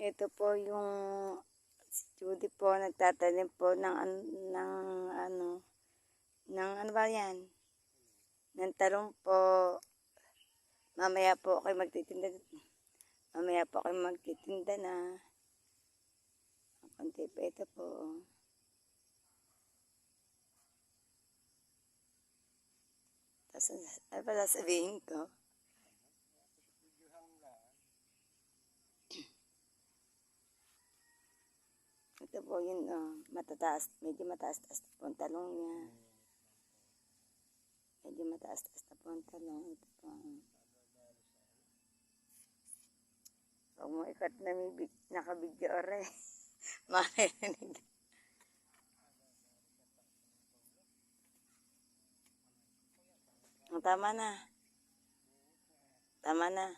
Ito po yung si Judy po nagtatanim po ng ano ba yan? Ng talong po. Mamaya po kayo magtitinda. Mamaya po kayo magtitinda na. Konti pa ito po. Tapos, ano pa sasabihin ko? Ito po yun, matataas, medyo mataas-taas na po ang talong niya. Medyo mataas-taas na po ang talong. Ito po. Huwag mo ikat na may nakabidyo ore. Marinig. Tama na. Tama na.